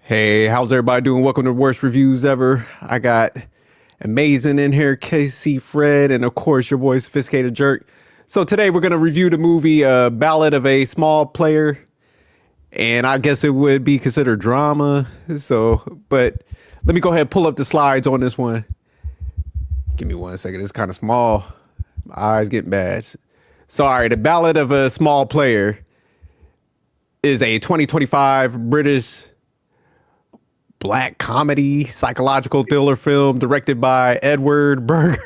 Hey, how's everybody doing? Welcome to Worst Reviews Ever. I got Amazing in here, Casey, Fred, and of course your boy Sophisticated Jerk. So today we're going to review the movie Ballad of a Small Player, and I guess it would be considered drama. But let me go ahead and pull up the slides on this one. Give me 1 second. It's kind of small. My eyes getting bad. Sorry, The Ballad of a Small Player is a 2025 British black comedy psychological thriller film directed by Edward Berger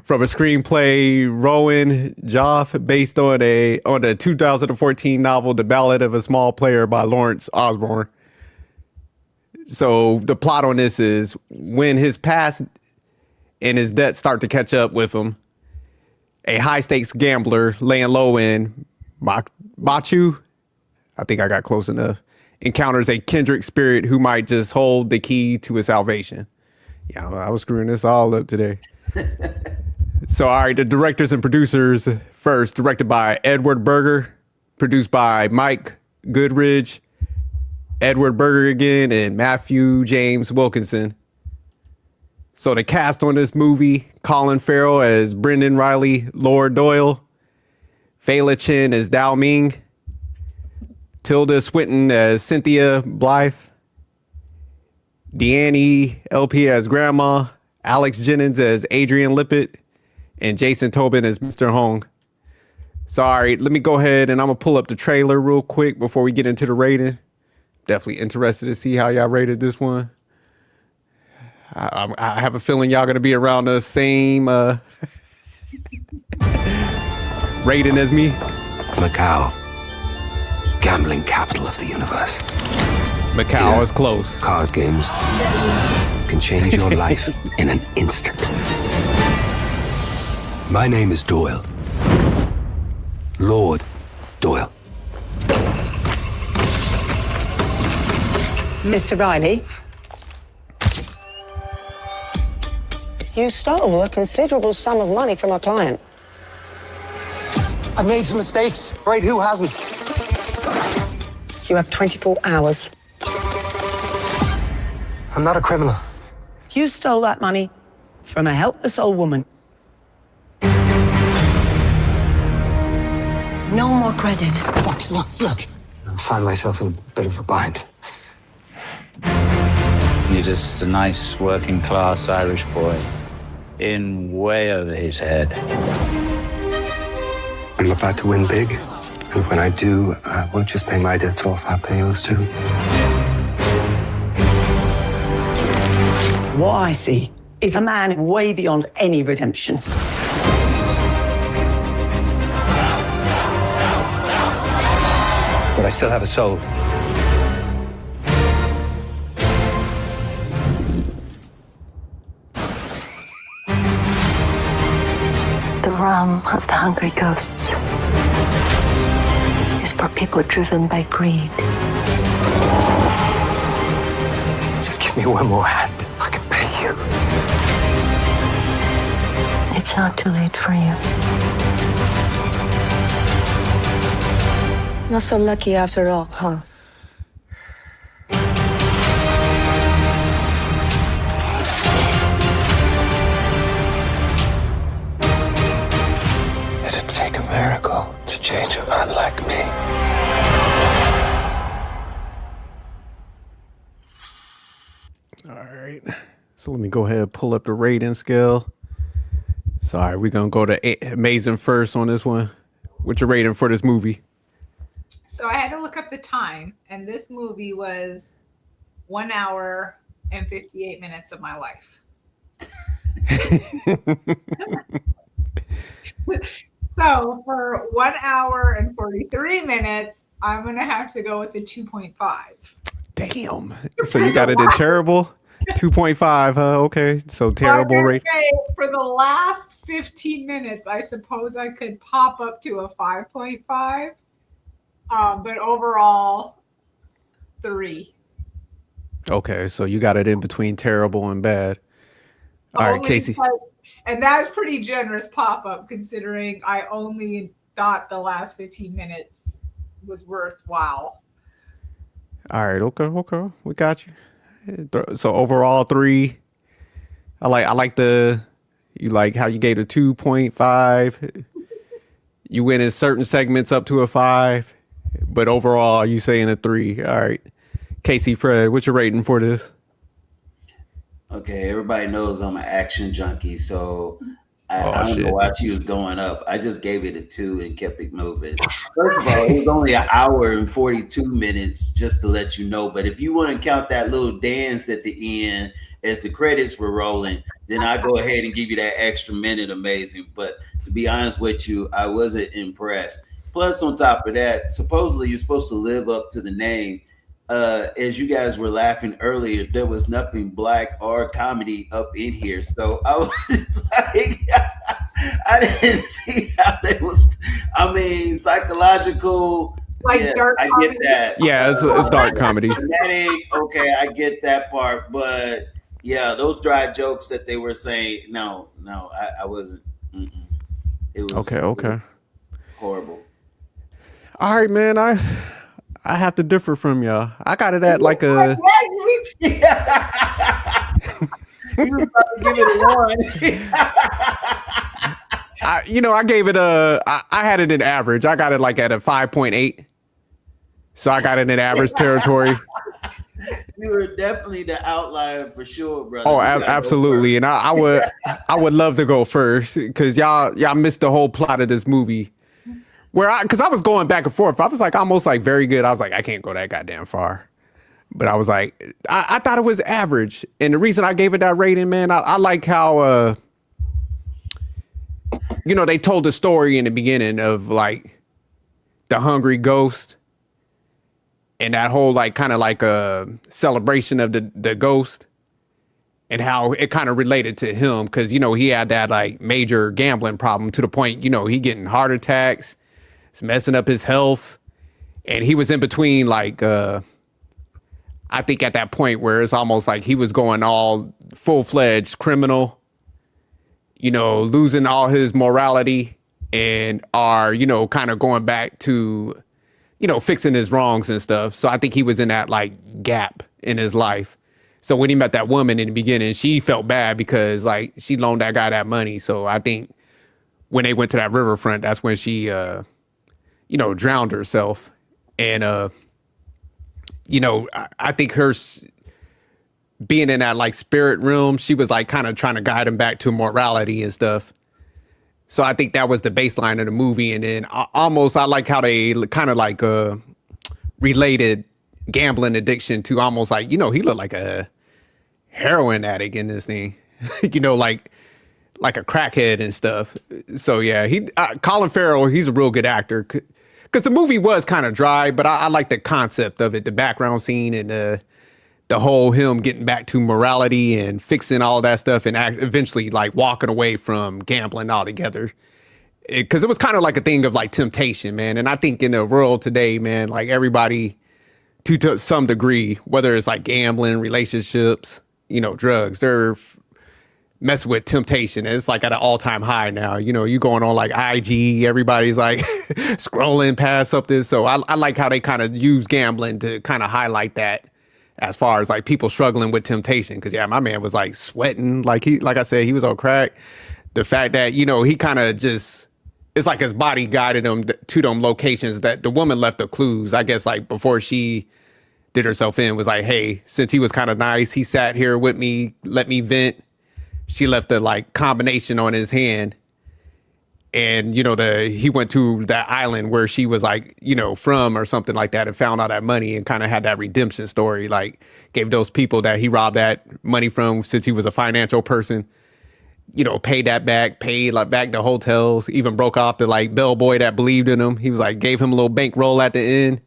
from a screenplay Rowan Joffe based on the 2014 novel The Ballad of a Small Player by Lawrence Osborne. So the plot on this is when his past and his debts start to catch up with him, a high stakes gambler laying low in Macau, I think I got close enough, encounters a kindred spirit who might just hold the key to his salvation. Yeah, I was screwing this all up today. So, all right, the directors and producers first, directed by Edward Berger, produced by Mike Goodridge, Edward Berger again, and Matthew James Wilkinson. So the cast on this movie: Colin Farrell as Brendan Riley, Lord Doyle, Fela Chin as Dao Ming, Tilda Swinton as Cynthia Blythe, Deanne LP as Grandma, Alex Jennings as Adrian Lippett, and Jason Tobin as Mr. Hong. Sorry, let me go ahead and I'm going to pull up the trailer real quick before we get into the rating. Definitely interested to see how y'all rated this one. I have a feeling y'all going to be around the same rating as me. Macau. Gambling capital of the universe. Macau is close. Card games can change your life in an instant. My name is Doyle. Lord Doyle. Mr. Riley? You stole a considerable sum of money from a client. I've made some mistakes, right? Who hasn't? You have 24 hours. I'm not a criminal. You stole that money from a helpless old woman. No more credit. Look. I find myself in a bit of a bind. You're just a nice working class Irish boy in way over his head. I'm about to win big. And when I do, I won't just pay my debts off, I'll pay yours too. What I see is a man way beyond any redemption. But I still have a soul. The realm of the hungry ghosts is for people driven by greed. Just give me one more hand. I can pay you. It's not too late for you. Not so lucky after all, huh? It'd take a miracle to change a man like me. All right. So let me go ahead and pull up the rating scale. Sorry, we're going to go to Amazing first on this one. What's your rating for this movie? So I had to look up the time, and this movie was 1 hour and 58 minutes of my life. So for 1 hour and 43 minutes, I'm going to have to go with the 2.5. Damn. So you got it in terrible? 2.5, huh? Okay. So terrible rate. For the last 15 minutes, I suppose I could pop up to a 5.5. But overall, 3. Okay. So you got it in between terrible and bad. All right, Casey. And that was pretty generous pop-up considering I only thought the last 15 minutes was worthwhile. All right, okay, we got you. So overall 3. I like you like how you gave a 2.5. You went in certain segments up to a 5, but overall you saying a 3. All right, Casey Fred, what's your rating for this? Okay, everybody knows I'm an action junkie, so I don't shit. know why she was going up. I just gave it a 2 and kept it moving. First of all, it was only an hour and 42 minutes, just to let you know. But if you want to count that little dance at the end as the credits were rolling, then I go ahead and give you that extra minute. Amazing. But to be honest with you, I wasn't impressed. Plus, on top of that, supposedly you're supposed to live up to the name. As you guys were laughing earlier, there was nothing black or comedy up in here. So I was like, I didn't see how it was. I mean, psychological. Like yeah, dark I comedy. get that. Yeah, it's dark comedy. Okay, I get that part. But yeah, those dry jokes that they were saying, no, I wasn't. Mm-mm. It was Okay. horrible. All right, man. I have to differ from y'all. I got it at like a. You was about to give it a 1. I gave it I had it in average. I got it like at a 5.8. So I got it in average territory. You were definitely the outlier for sure, brother. Oh, absolutely. And I would love to go first because y'all missed the whole plot of this movie. Because I was going back and forth. I was like almost like very good. I was like, I can't go that goddamn far. But I was like, I thought it was average. And the reason I gave it that rating, man, I like how, they told the story in the beginning of like the hungry ghost and that whole like kind of like a celebration of the ghost and how it kind of related to him. Because, he had that like major gambling problem to the point, he getting heart attacks. It's messing up his health. And he was in between like, I think at that point where it's almost like he was going all full-fledged criminal, losing all his morality and are, kind of going back to, fixing his wrongs and stuff. So I think he was in that like gap in his life. So when he met that woman in the beginning, she felt bad because like she loaned that guy that money. So I think when they went to that riverfront, that's when she, drowned herself. And, I think her being in that like spirit realm, she was like kind of trying to guide him back to morality and stuff. So I think that was the baseline of the movie. And then almost I like how they kind of like related gambling addiction to almost like, he looked like a heroin addict in this thing, like a crackhead and stuff. So yeah, Colin Farrell, he's a real good actor. Because the movie was kind of dry, but I like the concept of it, the background scene and the whole him getting back to morality and fixing all that stuff and eventually like walking away from gambling altogether. Because it was kind of like a thing of like temptation, man. And I think in the world today, man, like everybody to some degree, whether it's like gambling, relationships, drugs, they're mess with temptation. It's like at an all-time high now. You going on like IG, everybody's like scrolling past something. So I like how they kind of use gambling to kind of highlight that as far as like people struggling with temptation. Cause yeah, my man was like sweating. Like I said, he was on crack. The fact that, he kind of just, it's like his body guided him to them locations that the woman left the clues. I guess like before she did herself in was like, hey, since he was kind of nice, he sat here with me, let me vent. She left the like combination on his hand. And, he went to that island where she was like, from or something like that and found all that money and kind of had that redemption story, like gave those people that he robbed that money from since he was a financial person, paid that back, paid like back the hotels, even broke off the like bellboy that believed in him. He was like, gave him a little bankroll at the end,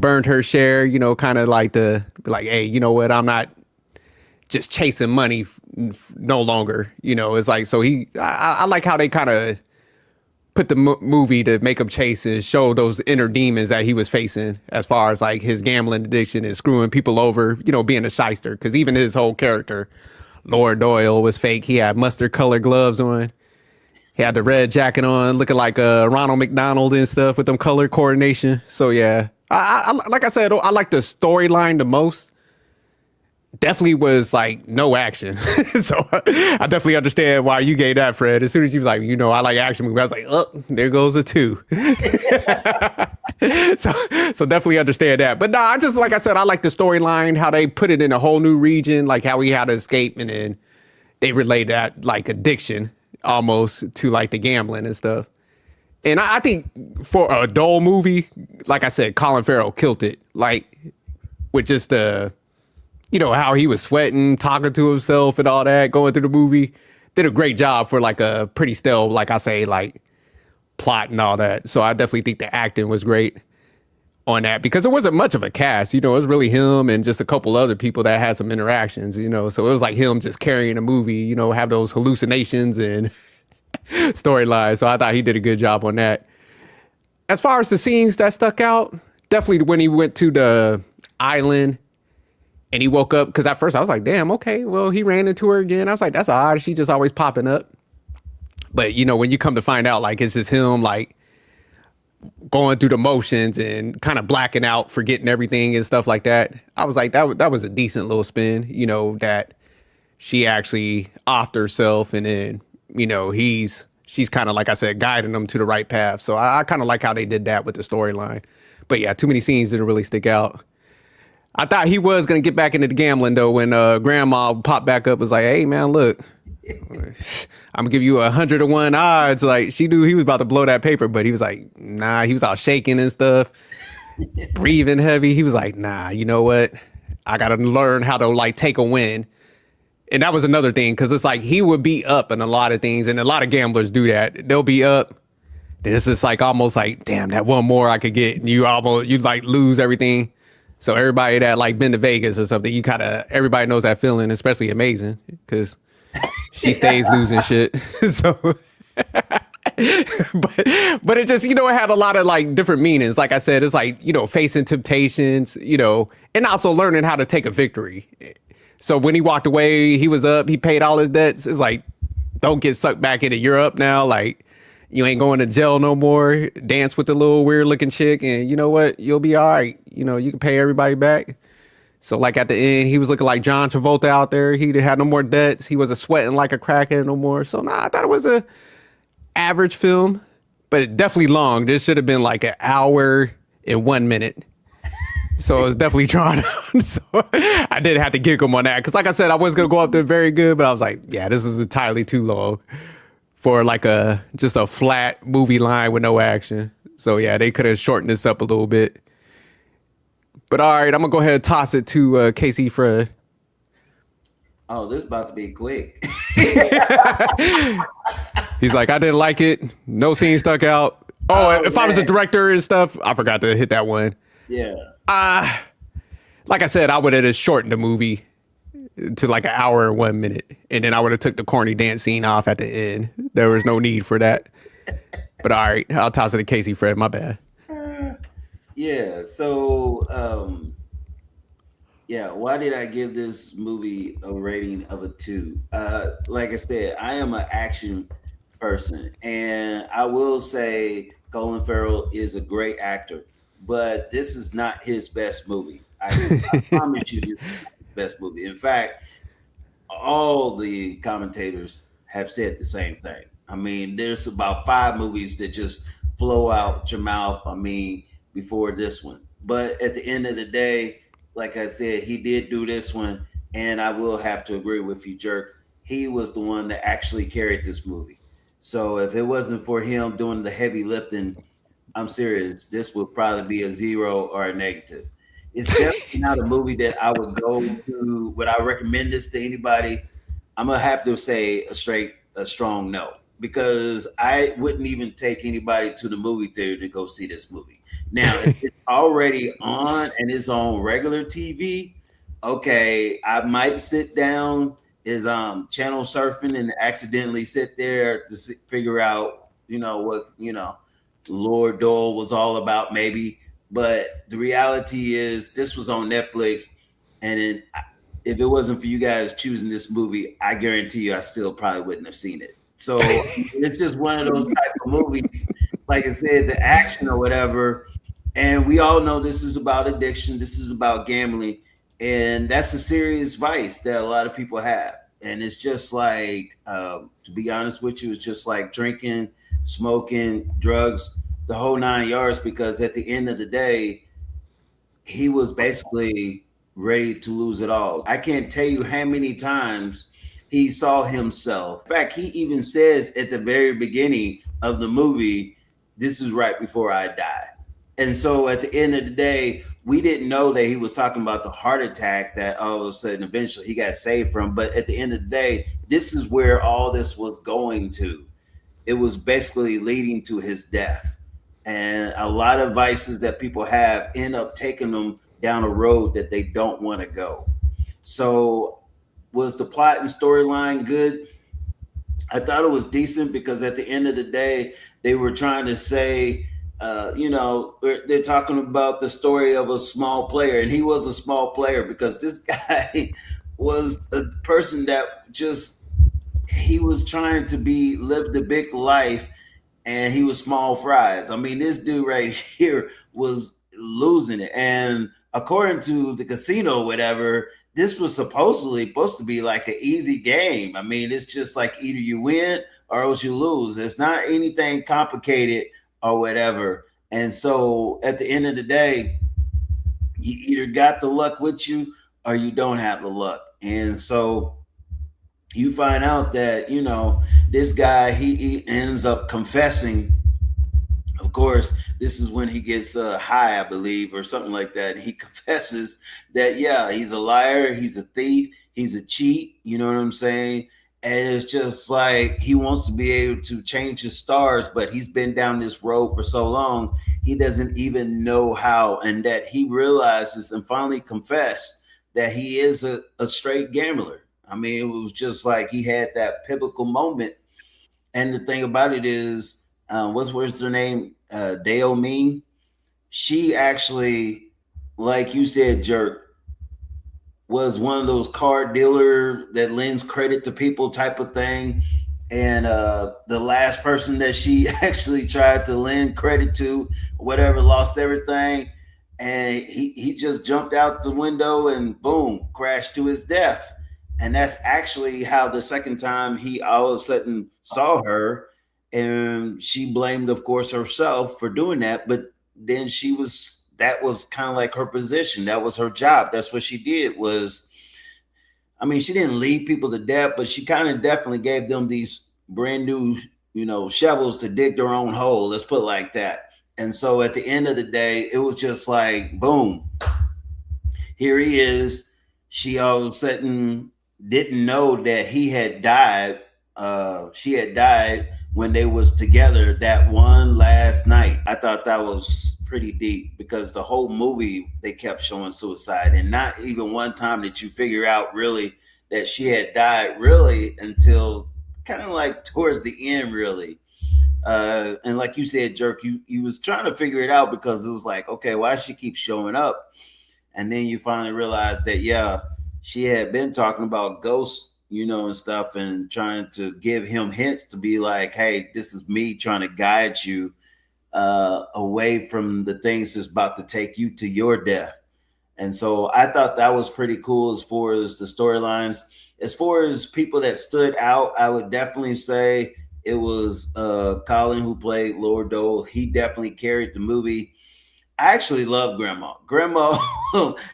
burned her share, kind of like to be like, hey, you know what? I'm not just chasing money no longer, it's like, so I like how they kind of put the movie to make him chase and show those inner demons that he was facing as far as like his gambling addiction and screwing people over, being a shyster. Cause even his whole character, Lord Doyle, was fake. He had mustard colored gloves on. He had the red jacket on looking like Ronald McDonald and stuff with them color coordination. So yeah, Like I said, I like the storyline the most. Definitely was like no action. So I definitely understand why you gave that, Fred. As soon as you was like, I like action movies, I was like, oh, there goes a 2. So definitely understand that. But I just, like I said, I like the storyline, how they put it in a whole new region, like how he had to escape, and then they relate that like addiction almost to like the gambling and stuff. And I think for a dull movie, like I said, Colin Farrell killed it. Like with just the, how he was sweating, talking to himself and all that, going through the movie. Did a great job for like a pretty stale, like I say, like plot and all that. So I definitely think the acting was great on that because it wasn't much of a cast. It was really him and just a couple other people that had some interactions, so it was like him just carrying a movie, have those hallucinations and storyline. So I thought he did a good job on that. As far as the scenes that stuck out, definitely when he went to the island and he woke up, because at first I was like, damn, okay, well, he ran into her again. I was like, that's odd. She just always popping up. But, when you come to find out, like, it's just him, like, going through the motions and kind of blacking out, forgetting everything and stuff like that. I was like, that was a decent little spin, that she actually offed herself, and then, she's kind of, like I said, guiding them to the right path. So I kind of like how they did that with the storyline. But yeah, too many scenes didn't really stick out. I thought he was going to get back into the gambling, though, when grandma popped back up, was like, hey, man, look, I'm going to give you 100 to 1 odds. Like, she knew he was about to blow that paper, but he was like, nah, he was all shaking and stuff, breathing heavy. He was like, nah, you know what? I got to learn how to, like, take a win. And that was another thing, because it's like he would be up in a lot of things, and a lot of gamblers do that. They'll be up. Then it's just like almost like, damn, that one more I could get. And you like lose everything. So everybody that like been to Vegas or something, everybody knows that feeling, especially Amazing, because she stays losing shit. So, but it just, it had a lot of like different meanings. Like I said, it's like, facing temptations, and also learning how to take a victory. So when he walked away, he was up, he paid all his debts. It's like, don't get sucked back into Europe now. Like, you ain't going to jail no more. Dance with the little weird looking chick, and you know what? You'll be all right. You can pay everybody back. So like at the end, he was looking like John Travolta out there. He had no more debts. He wasn't sweating like a crackhead no more. So I thought it was a average film, but definitely long. This should have been like an hour and 1 minute. So it was definitely drawn out. So I did have to giggle him on that. Because like I said, I was going to go up there very good, but I was like, yeah, this is entirely too long for like just a flat movie line with no action. So yeah, they could have shortened this up a little bit. But all right, I'm gonna go ahead and toss it to Casey Fred. Oh, this is about to be quick. He's like, I didn't like it. No scene stuck out. If I was a director and stuff, I forgot to hit that one. Yeah. Like I said, I would have just shortened the movie to like an hour and 1 minute, and then I would have took the corny dance scene off at the end. There was no need for that. But all right, I'll toss it to Casey Fred. My bad. Yeah. So, why did I give this movie a rating of a 2? Like I said, I am an action person, and I will say Colin Farrell is a great actor, but this is not his best movie. I promise you, this is not his best movie. In fact, all the commentators have said the same thing. I mean, there's about 5 movies that just flow out your mouth. I mean, before this one. But at the end of the day, like I said, he did do this one, and I will have to agree with you, Jerk. He was the one that actually carried this movie. So if it wasn't for him doing the heavy lifting, I'm serious, this would probably be a 0 or a negative. It's definitely not a movie that I would go to. Would I recommend this to anybody? I'm gonna have to say a strong no, because I wouldn't even take anybody to the movie theater to go see this movie. Now, if it's already on and it's on regular TV, okay, I might sit down, channel surfing, and accidentally sit there to figure out, what, Lord Dole was all about, maybe. But the reality is, this was on Netflix, and if it wasn't for you guys choosing this movie, I guarantee you I still probably wouldn't have seen it. So it's just one of those type of movies, like I said, the action or whatever. And we all know this is about addiction. This is about gambling. And that's a serious vice that a lot of people have. And it's just like, to be honest with you, it's just like drinking, smoking, drugs, the whole 9 yards, because at the end of the day, he was basically ready to lose it all. I can't tell you how many times he saw himself. In fact, he even says at the very beginning of the movie, this is right before I die. And so at the end of the day, we didn't know that he was talking about the heart attack that all of a sudden eventually he got saved from. But at the end of the day, this is where all this was going to. It was basically leading to his death. And a lot of vices that people have end up taking them down a road that they don't want to go. So was the plot and storyline good? I thought it was decent, because at the end of the day, they were trying to say, they're talking about the story of a small player, and he was a small player because this guy was a person that just, he was trying to live the big life, and he was small fries. I mean, this dude right here was losing it. And according to the casino, whatever, this was supposed to be like an easy game. I mean, it's just like either you win or else you lose. It's not anything complicated or whatever. And so at the end of the day, you either got the luck with you or you don't have the luck. And so you find out that, this guy, he ends up confessing. Of course, this is when he gets high, I believe, or something like that. And he confesses that, yeah, he's a liar, he's a thief, he's a cheat. You know what I'm saying? And it's just like he wants to be able to change his stars, but he's been down this road for so long, he doesn't even know how. And that he realizes and finally confessed that he is a straight gambler. I mean, it was just like he had that pivotal moment. And the thing about it is, what's her name? Dale Mean. She actually, like you said, Jerk, was one of those card dealer that lends credit to people type of thing. And the last person that she actually tried to lend credit to, whatever, lost everything. And he just jumped out the window and boom, crashed to his death. And that's actually how the second time he all of a sudden saw her. And she blamed, of course, herself for doing that. But then that was kind of like her position. That was her job. That's what she did was, I mean, she didn't lead people to death, but she kind of definitely gave them these brand new, shovels to dig their own hole. Let's put it like that. And so at the end of the day, it was just like, boom, here he is. She all of a sudden didn't know that he had died. She had died when they was together that one last night. I thought that was pretty deep, because the whole movie they kept showing suicide, and not even one time did you figure out really that she had died really until kind of like towards the end, really. And like you said, Jerk, you was trying to figure it out, because it was like, okay, why she keep showing up? And then you finally realized that, yeah, she had been talking about ghosts, and stuff, and trying to give him hints to be like, hey, this is me trying to guide you away from the things that's about to take you to your death. And so I thought that was pretty cool as far as the storylines. As far as people that stood out, I would definitely say it was Colin, who played Lord Dole. He definitely carried the movie. I actually love Grandma. Grandma,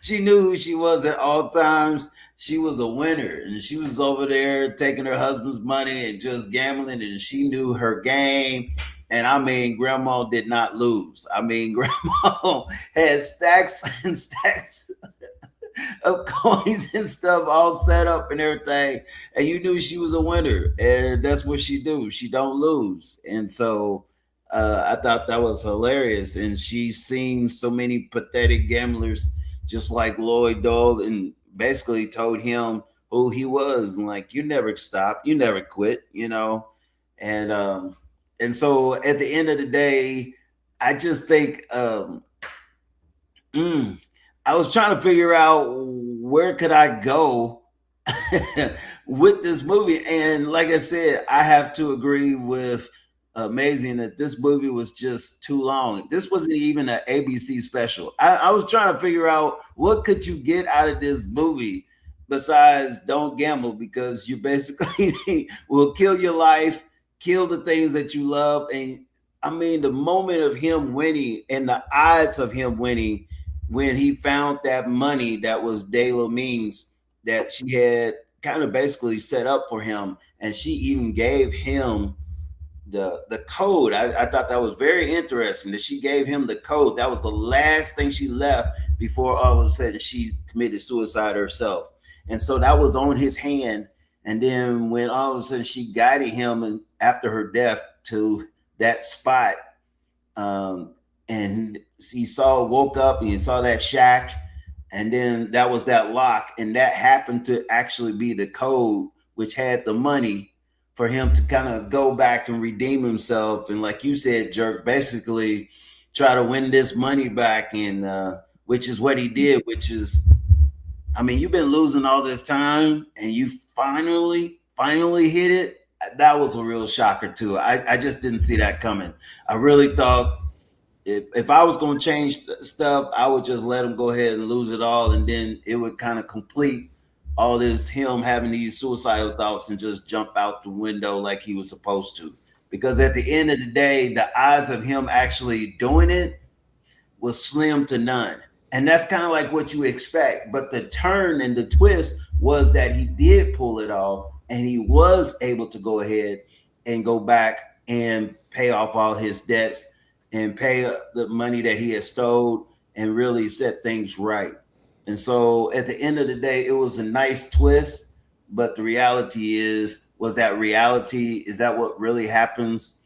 she knew who she was at all times. She was a winner, and she was over there taking her husband's money and just gambling, and she knew her game. And I mean, Grandma did not lose. I mean, Grandma had stacks and stacks of coins and stuff all set up and everything. And you knew she was a winner, and that's what she do. She don't lose. And so I thought that was hilarious. And she's seen so many pathetic gamblers just like Lloyd Dole, and basically told him who he was, and like, you never stop, you never quit, and so at the end of the day, I just think I was trying to figure out where could I go with this movie. And like I said, I have to agree with amazing that this movie was just too long. This wasn't even an ABC special. I was trying to figure out what could you get out of this movie besides don't gamble, because you basically will kill your life, kill the things that you love. And I mean, the moment of him winning and the odds of him winning when he found that money that was De La Means that she had kind of basically set up for him, and she even gave him the code. I thought that was very interesting that she gave him the code. That was the last thing she left before all of a sudden she committed suicide herself. And so that was on his hand. And then when all of a sudden she guided him and after her death to that spot, and he woke up and he saw that shack, and then that was that lock, and that happened to actually be the code which had the money for him to kind of go back and redeem himself. And like you said, Jerk, basically try to win this money back, and which is what he did, which is, I mean, you've been losing all this time and you finally hit it. That was a real shocker too. I just didn't see that coming. I really thought if I was going to change stuff, I would just let him go ahead and lose it all, and then it would kind of complete all this him having these suicidal thoughts and just jump out the window like he was supposed to. Because at the end of the day, the odds of him actually doing it was slim to none. And that's kind of like what you expect. But the turn and the twist was that he did pull it off, and he was able to go ahead and go back and pay off all his debts and pay the money that he had stole and really set things right. And so at the end of the day, it was a nice twist, but the reality was that reality? Is that what really happens?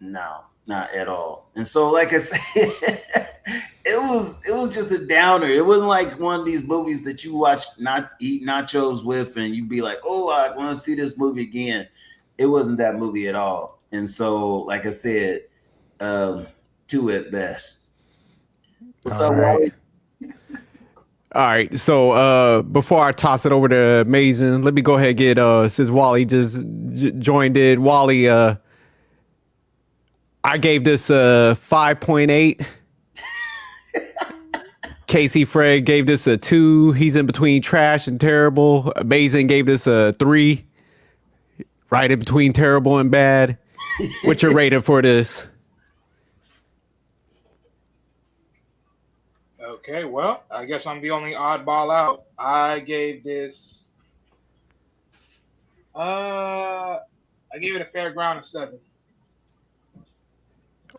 No, not at all. And so, like I said, it was just a downer. It wasn't like one of these movies that you watch, not eat nachos with, and you'd be like, oh, I want to see this movie again. It wasn't that movie at all. And so, like I said, 2 at best. What's up, Wally? All right, so before I toss it over to Amazing, let me go ahead and get since Wally just joined in. Wally, I gave this 5.8. Casey Fred gave this a 2. He's in between trash and terrible. Amazing gave this a 3, right in between terrible and bad. What's your rating for this? Okay, well, I guess I'm the only oddball out. I gave this, I gave it a fair ground of 7.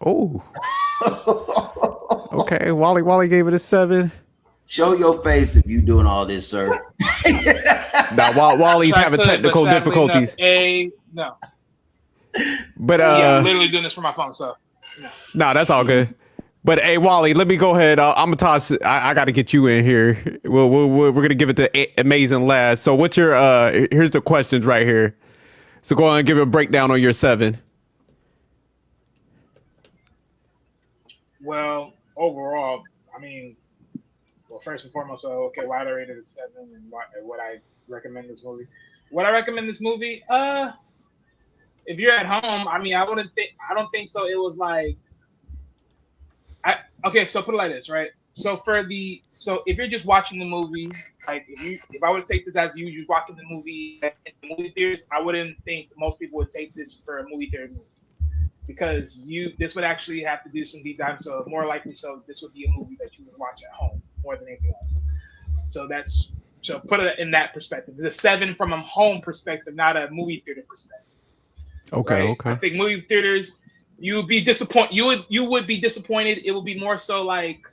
Oh, okay. Wally gave it a 7. Show your face if you doing all this, sir. Now, Wally's having technical difficulties. No. But yeah, I'm literally doing this for my phone, so. No, that's all good. But hey, Wally, let me go ahead. I'm gonna toss. I got to get you in here. We're gonna give it to Amazing last. So, what's your? Here's the questions right here. So, go on and give a breakdown on your 7. Well, overall, I mean, well, first and foremost, okay, why I rated it 7 and what I recommend this movie. What I recommend this movie? If you're at home, I mean, I don't think so. It was like. Okay, so put it like this, right? So if you're just watching the movie, like if I would take this as you just watching the movie in the movie theaters, I wouldn't think most people would take this for a movie theater movie, because this would actually have to do some deep dive. So more likely, so this would be a movie that you would watch at home more than anything else. So put it in that perspective. It's a 7 from a home perspective, not a movie theater perspective. Okay, right? okay. I think movie theaters. You would be disappointed. You would be disappointed. It would be more so like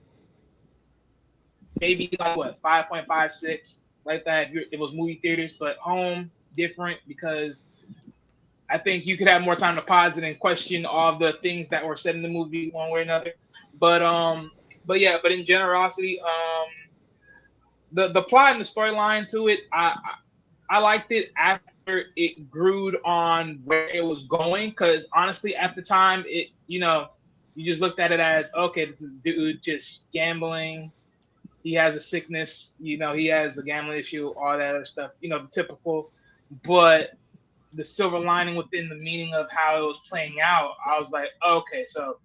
maybe like what 5.5, 6, like that. If it was movie theaters, but home different, because I think you could have more time to pause it and question all the things that were said in the movie one way or another. But in generosity, the plot and the storyline to it, I liked it after it grewed on where it was going, because honestly at the time you just looked at it as, okay, this is dude just gambling, he has a sickness, he has a gambling issue, all that other stuff, the typical. But the silver lining within the meaning of how it was playing out, I was like, okay, so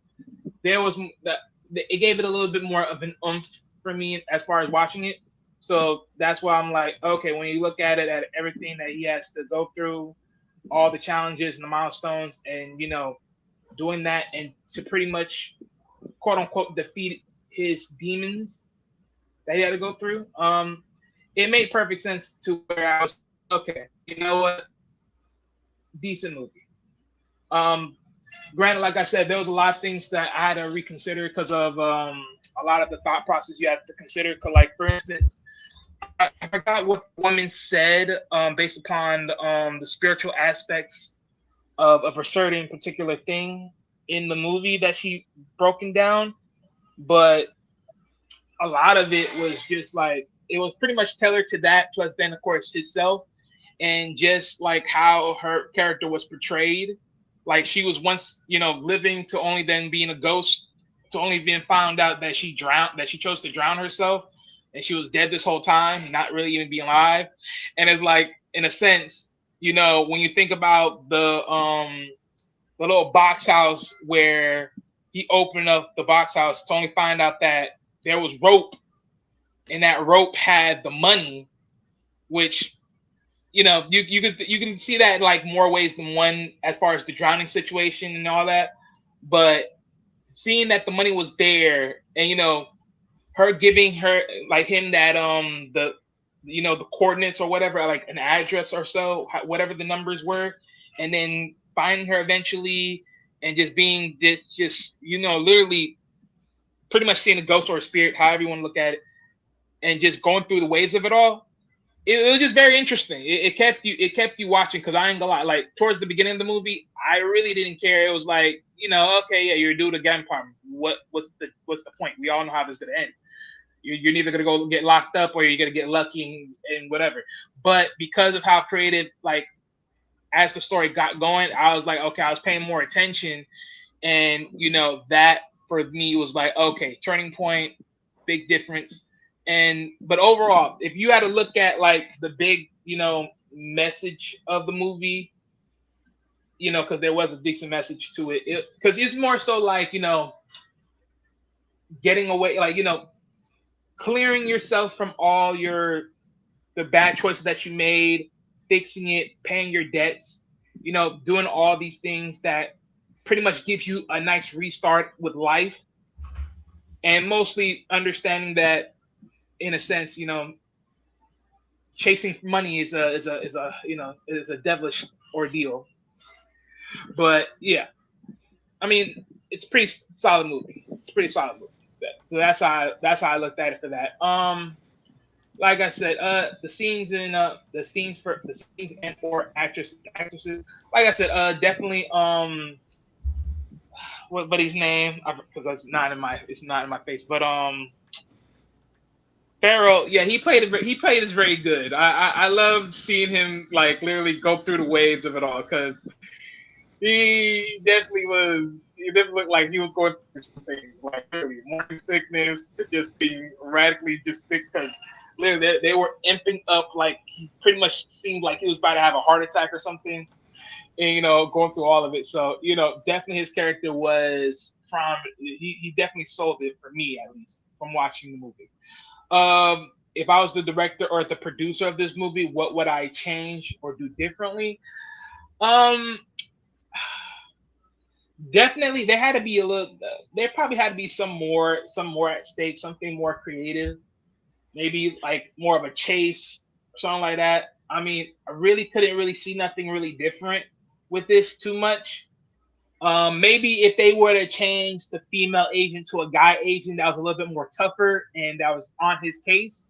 there was that. It gave it a little bit more of an oomph for me as far as watching it. So that's why I'm like, okay, when you look at it, at everything that he has to go through, all the challenges and the milestones, and doing that, and to pretty much quote unquote defeat his demons that he had to go through. It made perfect sense to where I was okay. You know what? Decent movie. Um, Granted, like I said, there was a lot of things that I had to reconsider because of a lot of the thought process you have to consider. Cause, like, for instance, I forgot what the woman said based upon the spiritual aspects of a certain particular thing in the movie that she broken down, but a lot of it was just like it was pretty much tailored to that. Plus, then of course himself, and just like how her character was portrayed, like she was once living to only then being a ghost, to only being found out that she drowned, that she chose to drown herself, and she was dead this whole time, not really even being alive. And it's like, in a sense, when you think about the little box house where he opened up the box house to only find out that there was rope, and that rope had the money, which you can see that in like more ways than one as far as the drowning situation and all that. But seeing that the money was there, and her giving her like him that the coordinates or whatever, like an address or so, whatever the numbers were, and then finding her eventually, and just being just literally pretty much seeing a ghost or a spirit, however you want to look at it, and just going through the waves of it all. It was just very interesting. It kept you watching, because I ain't gonna lie, like towards the beginning of the movie, I really didn't care. It was like, okay, yeah, you're a dude again, partner. What's the point? We all know how this is gonna end. You're neither gonna go get locked up, or you're gonna get lucky and whatever. But because of how creative, like as the story got going, I was like, okay, I was paying more attention, and that for me was like, okay, turning point, big difference. But overall, if you had to look at like the big message of the movie, because there was a decent message to it, because it's more so like getting away, like clearing yourself from all the bad choices that you made, fixing it, paying your debts, doing all these things that pretty much gives you a nice restart with life, and mostly understanding that, in a sense, chasing money is a devilish ordeal. But yeah, I mean, it's a pretty solid movie. It's a pretty solid movie. So that's how I looked at it for that. Like I said, the scenes and or actresses. Like I said, definitely what his name, because it's not in my face, but Farrell, yeah, he played it very good. I loved seeing him like literally go through the waves of it all, because he definitely looked like he was going through some things, like literally morning sickness to just being radically just sick, because literally they were imping up, like he pretty much seemed like he was about to have a heart attack or something, and going through all of it. So definitely his character was he definitely sold it for me, at least from watching the movie. If I was the director or the producer of this movie, what would I change or do differently? Definitely there probably had to be some more at stake, something more creative, maybe like more of a chase or something like that. I mean, I really couldn't really see nothing really different with this too much. Maybe if they were to change the female agent to a guy agent that was a little bit more tougher and that was on his case,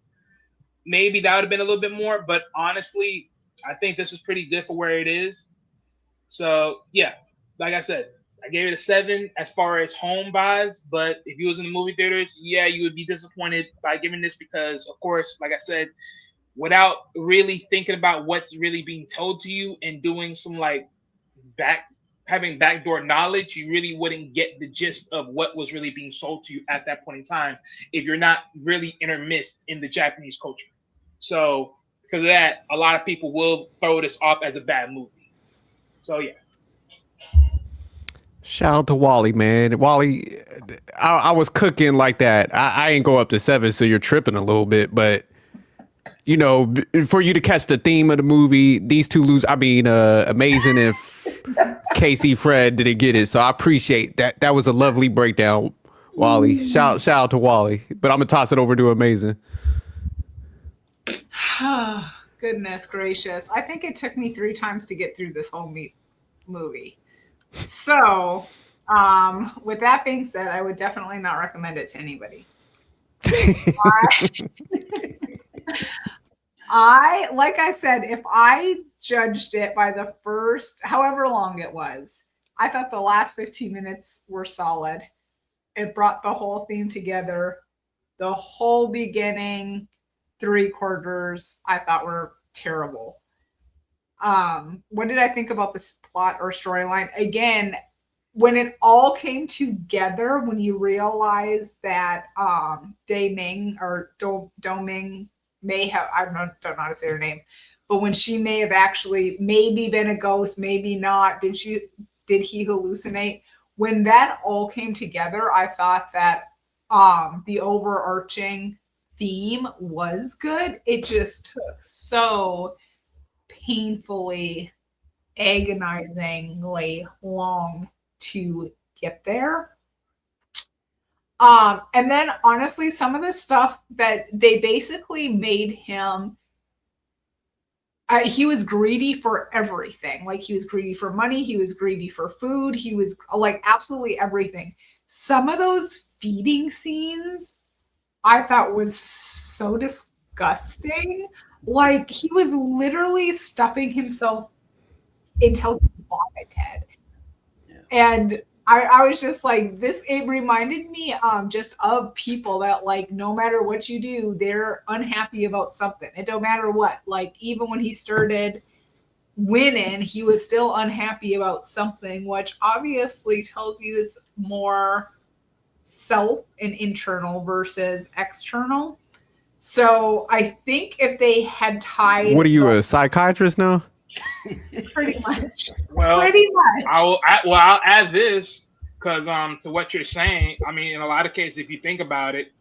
maybe that would have been a little bit more. But honestly, I think this is pretty good for where it is. So yeah, like I said, I gave it a 7 as far as home buys. But if you was in the movie theaters, yeah, you would be disappointed by giving this, because of course, like I said, without really thinking about what's really being told to you and doing some like having backdoor knowledge, you really wouldn't get the gist of what was really being sold to you at that point in time if you're not really intermixed in the Japanese culture. So because of that, a lot of people will throw this off as a bad movie. So yeah. Shout out to Wally, man. Wally, I was cooking like that. I ain't go up to 7, so you're tripping a little bit. But, you know, for you to catch the theme of the movie, these two lose. I mean, Amazing and Casey Fred didn't get it. So I appreciate that. That was a lovely breakdown, Wally. Shout out to Wally. But I'm going to toss it over to Amazing. Goodness gracious. I think it took me 3 times to get through this whole movie. So, with that being said, I would definitely not recommend it to anybody. Like I said, if I judged it by the first, however long it was, I thought the last 15 minutes were solid. It brought the whole theme together. The whole beginning 3/4 I thought were terrible. What did I think about this plot or storyline? Again, when it all came together, when you realize that Ming or Do Ming may have, I don't know how to say her name, but when she may have actually maybe been a ghost, maybe not, did he hallucinate? When that all came together, I thought that the overarching theme was good. It just took so painfully, agonizingly long to get there. And then honestly, some of the stuff that they basically made him, he was greedy for everything. Like, he was greedy for money, he was greedy for food, he was like absolutely everything. Some of those feeding scenes I thought was so disgusting. Like, he was literally stuffing himself until he vomited. Yeah. And I was just like, it reminded me just of people that, like, no matter what you do, they're unhappy about something. It don't matter what. Like, even when he started winning, he was still unhappy about something, which obviously tells you it's more self and internal versus external. So I think if they had tied... What are you, a psychiatrist now? Pretty much. Well, pretty much. I'll add this, because to what you're saying, I mean, in a lot of cases, if you think about it,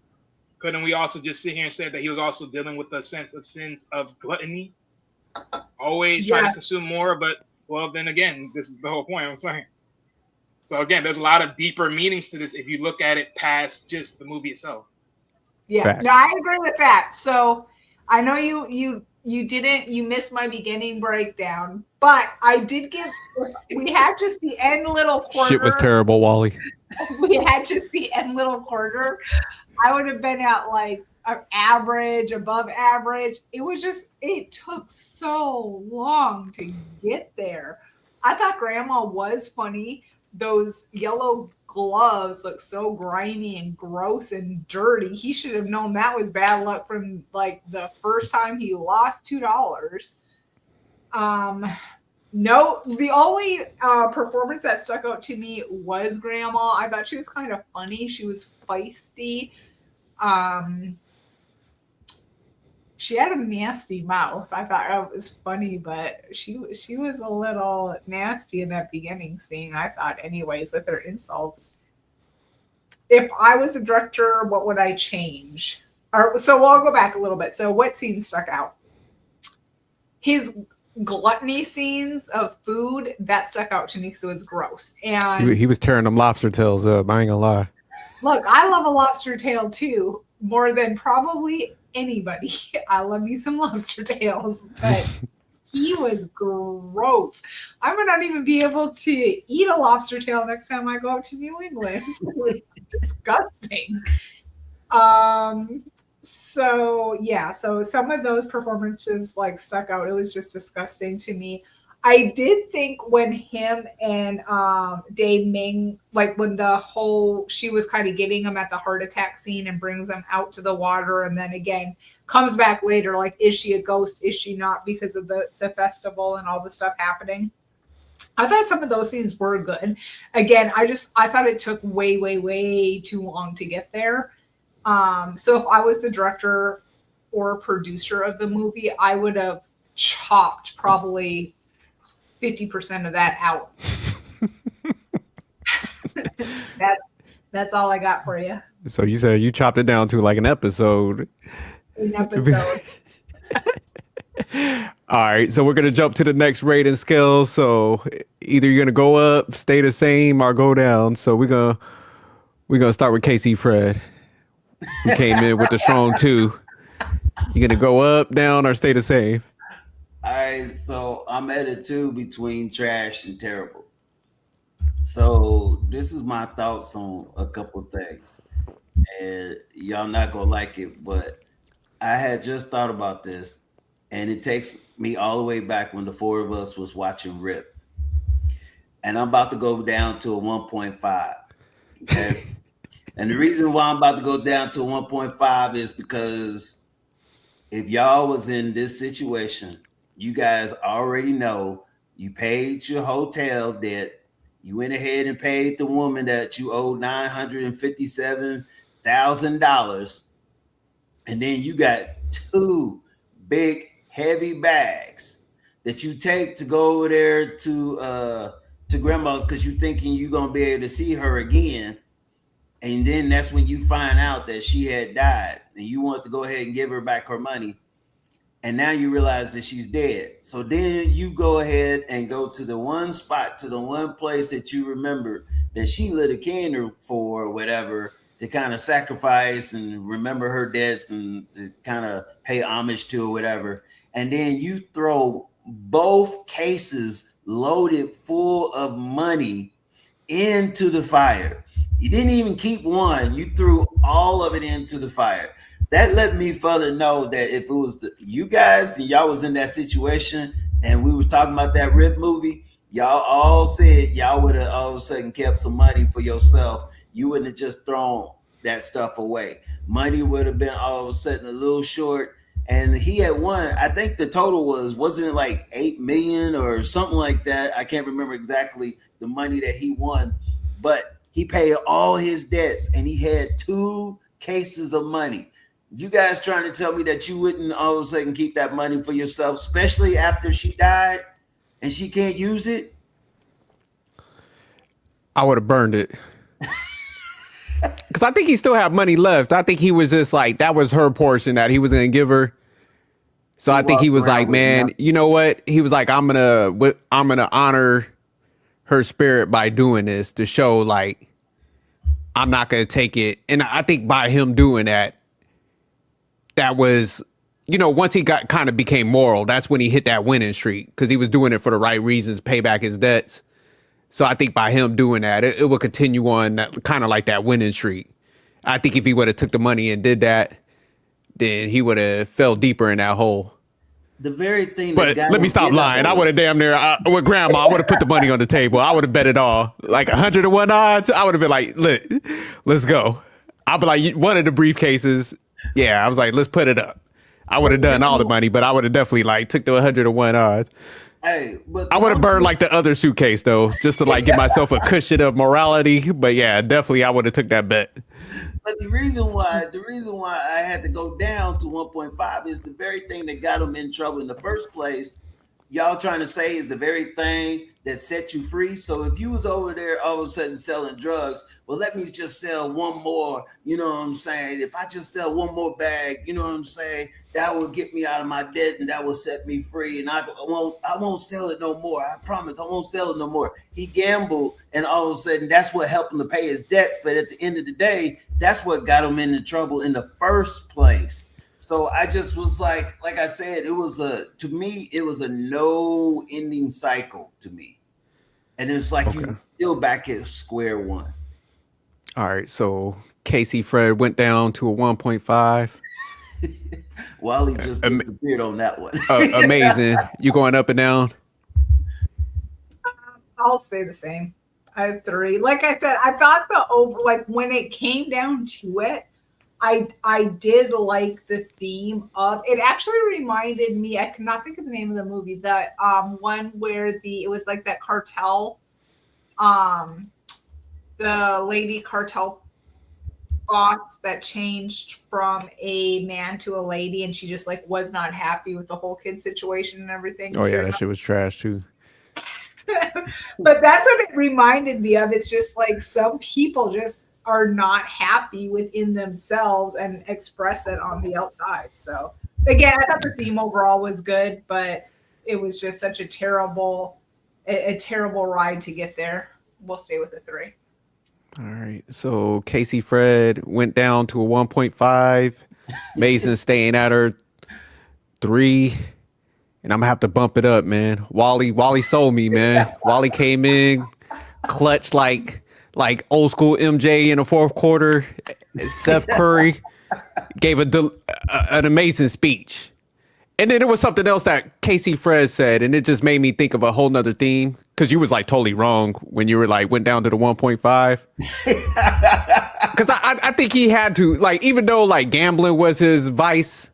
couldn't we also just sit here and say that he was also dealing with the sense of sins of gluttony? Always trying to consume more, but, well, then again, this is the whole point I'm saying. So again, there's a lot of deeper meanings to this if you look at it past just the movie itself. Yeah, Facts. no, I agree with that. So I know you missed my beginning breakdown, but I did give, we had just the end little quarter. Shit was terrible, Wally. We had just the end little quarter. I would have been at like average, above average. It took so long to get there. I thought Grandma was funny. Those yellow gloves look so grimy and gross and dirty. He should have known that was bad luck from like the first time he lost $2. No, the only performance that stuck out to me was Grandma. I thought she was kind of funny. She was feisty. She had a nasty mouth. I thought it was funny, but she was a little nasty in that beginning scene, I thought, anyways, with her insults. If I was the director, what would I change? So I'll go back a little bit. So what scenes stuck out? His gluttony scenes of food, that stuck out to me because it was gross. And He was tearing them lobster tails up. I ain't gonna lie. Look, I love a lobster tail too, more than probably anybody. I love me some lobster tails, but he was gross. I might not even be able to eat a lobster tail next time I go out to New England. It was disgusting. So some of those performances like stuck out. It was just disgusting to me. I did think when him and Dave Ming, like when she was kind of getting him at the heart attack scene and brings him out to the water and then again comes back later, like, is she a ghost? Is she not, because of the festival and all the stuff happening? I thought some of those scenes were good. Again, I thought it took way, way, way too long to get there. So if I was the director or producer of the movie, I would have chopped probably 50% of that out. That's all I got for you. So you said you chopped it down to like an episode. An episode. All right, so we're gonna jump to the next rating scale. So either you're gonna go up, stay the same, or go down. So we're gonna start with KC Fred. We came in with the strong 2. You gonna go up, down, or stay the same? All right, so I'm at a 2 between trash and terrible. So this is my thoughts on a couple things, and y'all not gonna like it, but I had just thought about this, and it takes me all the way back when the 4 of us was watching Rip, and I'm about to go down to a 1.5. Okay, and the reason why I'm about to go down to a 1.5 is because if y'all was in this situation, you guys already know you paid your hotel debt. You went ahead and paid the woman that you owed $957,000. And then you got 2 big, heavy bags that you take to go over there to grandma's because you're thinking you're going to be able to see her again. And then that's when you find out that she had died and you want to go ahead and give her back her money. And now you realize that she's dead. So then you go ahead and go to the one spot, to the one place that you remember that she lit a candle for or whatever to kind of sacrifice and remember her debts and to kind of pay homage to or whatever. And then you throw both cases loaded full of money into the fire. You didn't even keep one. You threw all of it into the fire. That let me further know that if it was you guys and y'all was in that situation and we was talking about that Rip movie, y'all all said y'all would have all of a sudden kept some money for yourself. You wouldn't have just thrown that stuff away. Money would have been all of a sudden a little short. And he had won, I think the total wasn't it like 8 million or something like that? I can't remember exactly the money that he won, but he paid all his debts and he had 2 cases of money. You guys trying to tell me that you wouldn't all of a sudden keep that money for yourself, especially after she died and she can't use it? I would have burned it. Because I think he still had money left. I think he was just like, that was her portion that he was going to give her. So I think he was like, man, you know what? He was like, I'm gonna honor her spirit by doing this to show like, I'm not going to take it. And I think by him doing that, that was, you know, once he got kind of became moral, that's when he hit that winning streak because he was doing it for the right reasons, pay back his debts. So I think by him doing that, it will continue on that kind of like that winning streak. I think if he would have took the money and did that, then he would have fell deeper in that hole. The very thing. But let me stop lying. I would have damn near with grandma. I would have put the money on the table. I would have bet it all, like 101 odds. I would have been like, let's go. I'd be like, one of the briefcases. Yeah, I was like, let's put it up. I would have done all the money, but I would have definitely like took the 101 odds. Hey, but I would have burned like the other suitcase though, just to like give myself a cushion of morality. But yeah, definitely I would have took that bet. But the reason why I had to go down to 1.5 is the very thing that got him in trouble in the first place. Y'all trying to say is the very thing that set you free. So if you was over there all of a sudden selling drugs, well, let me just sell one more. You know what I'm saying? If I just sell one more bag, you know what I'm saying? That will get me out of my debt and that will set me free. And I won't sell it no more. I promise I won't sell it no more. He gambled and all of a sudden that's what helped him to pay his debts. But at the end of the day, that's what got him into trouble in the first place. So I just was like I said, to me, it was a no ending cycle to me. And it's like you still back at square one. All right. So KC Fred went down to a 1.5. Wally just disappeared on that one. Amazing. You going up and down? I'll stay the same. I have 3. Like I said, I thought when it came down to it, I did like the theme of it. Actually reminded me, I could not think of the name of the movie, the one where it was like that cartel, the lady cartel boss that changed from a man to a lady, and she just like was not happy with the whole kid situation and everything. Oh yeah, that shit was trash too. But that's what it reminded me of. It's just like some people just are not happy within themselves and express it on the outside. So again, I thought the theme overall was good, but it was just such a terrible ride to get there. We'll stay with a 3. All right. So Casey Fred went down to a 1.5. Mason staying at her 3. And I'm gonna have to bump it up, man. Wally sold me, man. Wally came in, clutch like old school MJ in the fourth quarter. Seth Curry gave an amazing speech. And then there was something else that Casey Fred said, and it just made me think of a whole nother theme. Because you was like totally wrong when you were like went down to the 1.5. Because I think he had to, like, even though like gambling was his vice,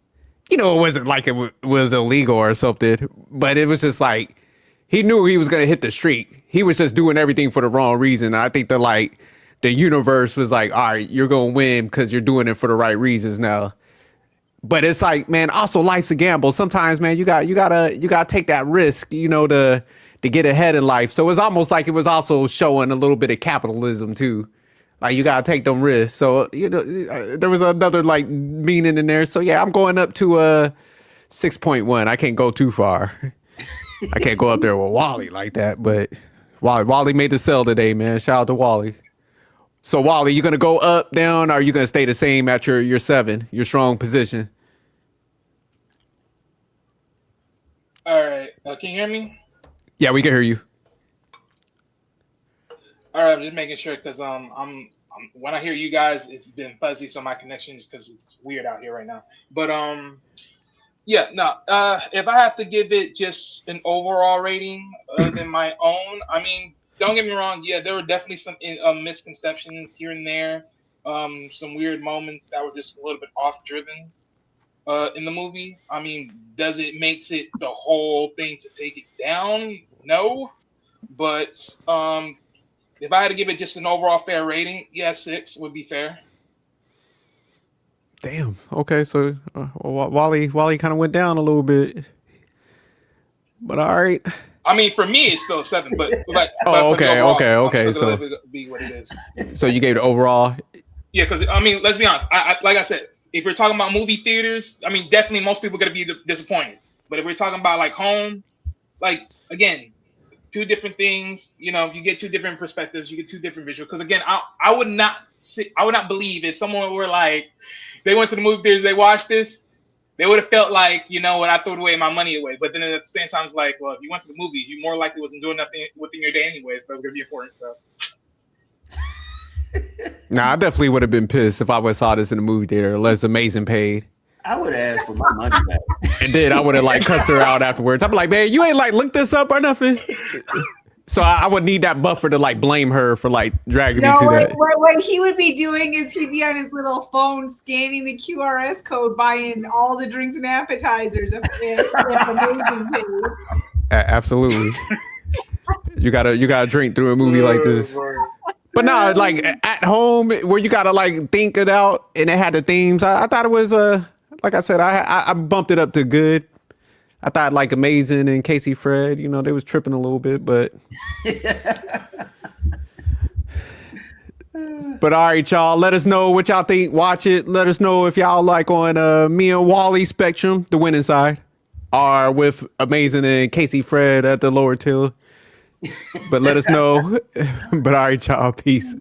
you know, it wasn't like it was illegal or something, but it was just like he knew he was gonna hit the streak. He was just doing everything for the wrong reason. I think that like the universe was like, all right, you're gonna win because you're doing it for the right reasons now. But it's like, man, also life's a gamble. Sometimes, man, you gotta take that risk, you know, to get ahead in life. So it's almost like it was also showing a little bit of capitalism too. Like you gotta take them risks. So you know, there was another like meaning in there. So yeah, I'm going up to a 6.1. I can't go too far. I can't go up there with Wally like that. But Wally made the sell today, man. Shout out to Wally. So Wally, you gonna go up, down, or are you gonna stay the same at your 7, your strong position? All right. Can you hear me? Yeah, we can hear you. All right. I'm just making sure because I'm when I hear you guys, it's been fuzzy, so my connection is because it's weird out here right now. But yeah, no. If I have to give it just an overall rating than my own, I mean, don't get me wrong. Yeah, there were definitely some misconceptions here and there. Some weird moments that were just a little bit off-driven in the movie. I mean, does it makes it the whole thing to take it down? No. But if I had to give it just an overall fair rating, yeah, 6 would be fair. Damn. Okay, so Wally kind of went down a little bit, but all right. I mean, for me, it's still 7, but okay. So be what it is. So you gave the overall. Yeah, because I mean, let's be honest. I like I said, if we're talking about movie theaters, I mean, definitely most people are gonna be disappointed. But if we're talking about like home, like again, 2 different things. You know, you get 2 different perspectives. You get 2 different visuals. Because again, I would not believe if someone were like, they went to the movie theaters, they watched this, they would have felt like, you know what, I threw away my money away. But then at the same time, it's like, well, if you went to the movies, you more likely wasn't doing nothing within your day anyways. So it was gonna be important. So. Nah, I definitely would have been pissed if I would have saw this in the movie theater. Less Amazing paid. I would have asked for my money back. And then I would have like cussed her out afterwards. I'd be like, man, you ain't like looked this up or nothing. So I would need that buffer to like blame her for like dragging me to that. What he would be doing is he'd be on his little phone scanning the QRS code, buying all the drinks and appetizers. Absolutely. You gotta drink through a movie like this. But no, like at home where you gotta like think it out and it had the themes. I thought it was like I said, I bumped it up to good. I thought like Amazing and Casey Fred, you know, they was tripping a little bit, but but all right, y'all. Let us know what y'all think. Watch it. Let us know if y'all like on me and Wally spectrum, the winning side, or with Amazing and Casey Fred at the lower tier. But let us know. But all right, y'all. Peace.